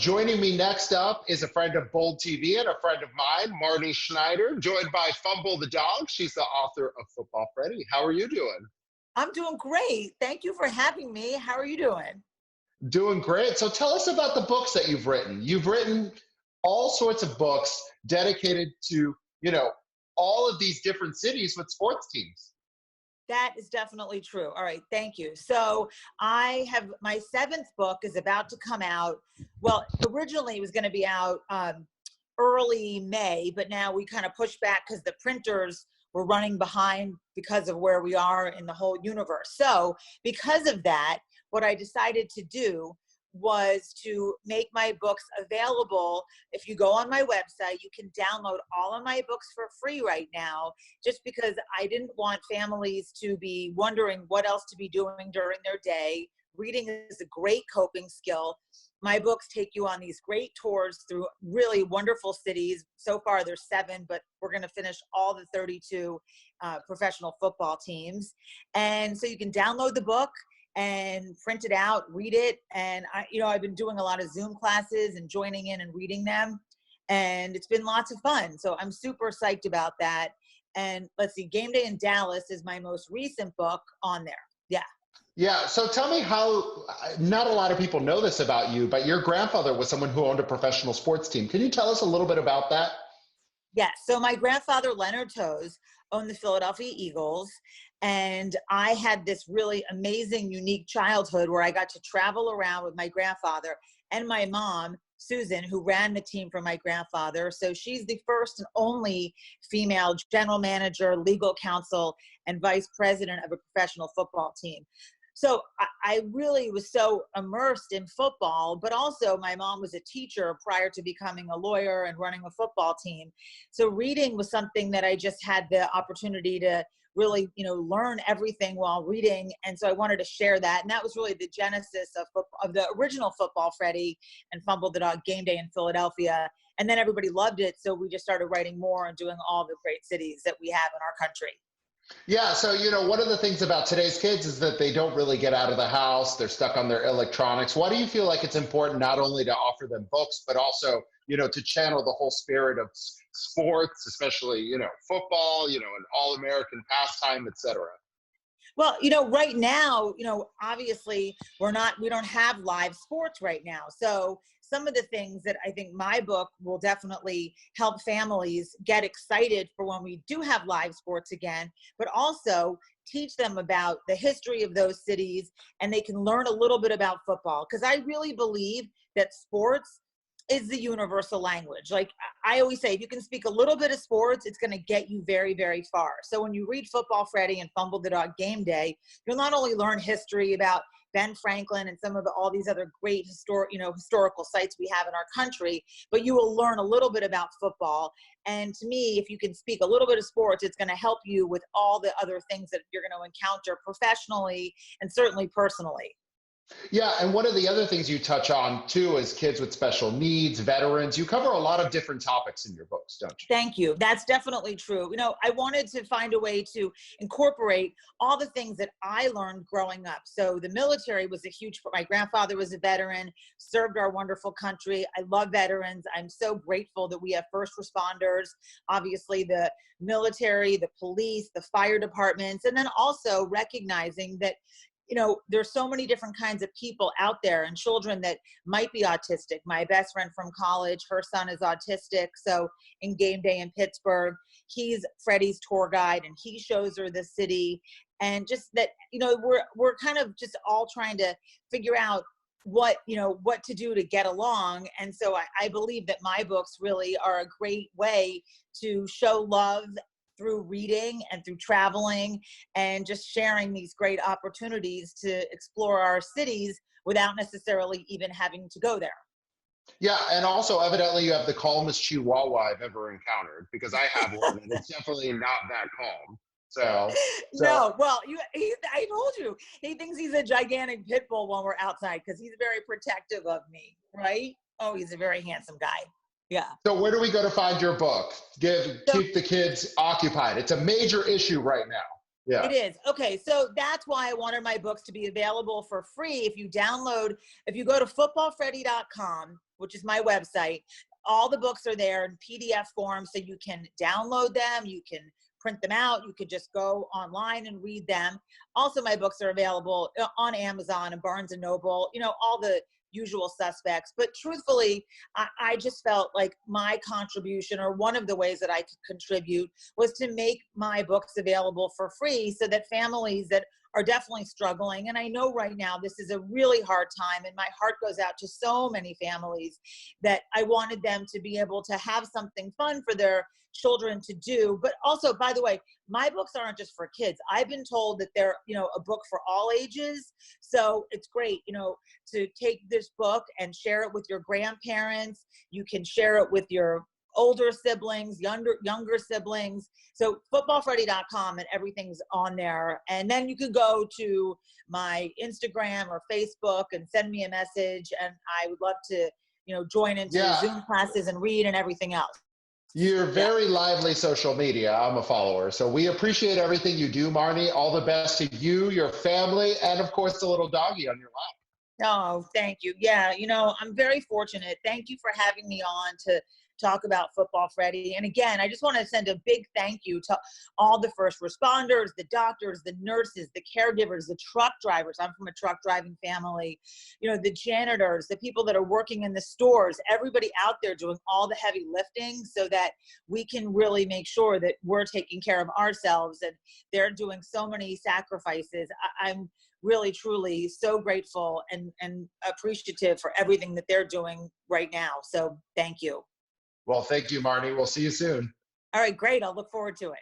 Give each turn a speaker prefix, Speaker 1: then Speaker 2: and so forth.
Speaker 1: joining me next up is a friend of Bold TV and a friend of mine, Marnie Schneider, joined by Fumble the dog. She's the author of Football Freddie. How are you doing?
Speaker 2: I'm doing great. Thank you for having me. How are you doing?
Speaker 1: Doing great. So tell us about the books that you've written. You've written all sorts of books dedicated to, all of these different cities with sports teams.
Speaker 2: That is definitely true. All right. Thank you. So I have my seventh book is about to come out. Well, originally it was going to be out early May, but now we kind of pushed back because the printers were running behind because of where we are in the whole universe. So because of that, what I decided to do was to make my books available. If you go on my website, you can download all of my books for free right now, just because I didn't want families to be wondering what else to be doing during their day. Reading is a great coping skill. My books take you on these great tours through really wonderful cities. So far, there's 7, but we're going to finish all the 32 professional football teams. And so you can download the book and print it out, read it. And I've been doing a lot of Zoom classes and joining in and reading them. And it's been lots of fun. So I'm super psyched about that. And let's see, Game Day in Dallas is my most recent book on there. Yeah.
Speaker 1: Yeah. So tell me how, not a lot of people know this about you, but your grandfather was someone who owned a professional sports team. Can you tell us a little bit about that?
Speaker 2: Yes. So my grandfather, Leonard Toews, owned the Philadelphia Eagles. And I had this really amazing, unique childhood where I got to travel around with my grandfather and my mom, Susan, who ran the team for my grandfather. So she's the first and only female general manager, legal counsel, and vice president of a professional football team. So I really was so immersed in football, but also my mom was a teacher prior to becoming a lawyer and running a football team. So reading was something that I just had the opportunity to really, learn everything while reading. And so I wanted to share that. And that was really the genesis of the original Football Freddie and Fumble the Dog Game Day in Philadelphia. And then everybody loved it. So we just started writing more and doing all the great cities that we have in our country.
Speaker 1: Yeah, so one of the things about today's kids is that they don't really get out of the house. They're stuck on their electronics. Why do you feel like it's important not only to offer them books, but also, to channel the whole spirit of sports, especially, football, an all-American pastime, et cetera?
Speaker 2: Well, right now, obviously we don't have live sports right now. So some of the things that I think my book will definitely help families get excited for when we do have live sports again, but also teach them about the history of those cities, and they can learn a little bit about football. Because I really believe that sports is the universal language. Like I always say, if you can speak a little bit of sports, it's going to get you very, very far. So when you read Football Freddie and Fumble the Dog Game Day, you'll not only learn history about Ben Franklin and some of all these other great historical sites we have in our country, but you will learn a little bit about football. And to me, if you can speak a little bit of sports, it's going to help you with all the other things that you're going to encounter professionally and certainly personally.
Speaker 1: Yeah, and one of the other things you touch on too is kids with special needs, veterans. You cover a lot of different topics in your books, don't you?
Speaker 2: Thank you. That's definitely true. I wanted to find a way to incorporate all the things that I learned growing up. So the military was a huge, my grandfather was a veteran, served our wonderful country. I love veterans. I'm so grateful that we have first responders, obviously the military, the police, the fire departments, and then also recognizing that there's so many different kinds of people out there and children that might be autistic. My best friend from college, her son is autistic. So in Game Day in Pittsburgh, he's Freddie's tour guide and he shows her the city. And just that, we're kind of just all trying to figure out what to do to get along. And so I believe that my books really are a great way to show love through reading and through traveling and just sharing these great opportunities to explore our cities without necessarily even having to go there.
Speaker 1: Yeah, and also evidently you have the calmest Chihuahua I've ever encountered, because I have one and it's definitely not that calm. So
Speaker 2: no, well, I told you, he thinks he's a gigantic pit bull when we're outside because he's very protective of me, right? Oh, he's a very handsome guy. Yeah.
Speaker 1: So where do we go to find your book? Keep the kids occupied. It's a major issue right now. Yeah.
Speaker 2: It is. Okay, so that's why I wanted my books to be available for free. If you go to footballfreddie.com, which is my website, all the books are there in PDF form, so you can download them, you can print them out, you could just go online and read them. Also, my books are available on Amazon and Barnes and Noble, all the usual suspects. But truthfully, I just felt like my contribution, or one of the ways that I could contribute, was to make my books available for free so that families that are definitely struggling, and I know right now this is a really hard time, and my heart goes out to so many families, that I wanted them to be able to have something fun for their children to do. But also, by the way, my books aren't just for kids. I've been told that they're, a book for all ages. So it's great, to take this book and share it with your grandparents. You can share it with your older siblings, younger siblings. So footballfreddie.com, and everything's on there. And then you could go to my Instagram or Facebook and send me a message, and I would love to, join into Zoom classes and read and everything else.
Speaker 1: You're very lively social media. I'm a follower. So we appreciate everything you do, Marnie. All the best to you, your family, and of course, the little doggy on your lap.
Speaker 2: Oh, thank you. Yeah, I'm very fortunate. Thank you for having me on to talk about Football Freddie. And again, I just want to send a big thank you to all the first responders, the doctors, the nurses, the caregivers, the truck drivers. I'm from a truck driving family. The janitors, the people that are working in the stores, everybody out there doing all the heavy lifting so that we can really make sure that we're taking care of ourselves. And they're doing so many sacrifices. I'm really, truly so grateful and appreciative for everything that they're doing right now. So thank you.
Speaker 1: Well, thank you, Marnie. We'll see you soon.
Speaker 2: All right, great. I'll look forward to it.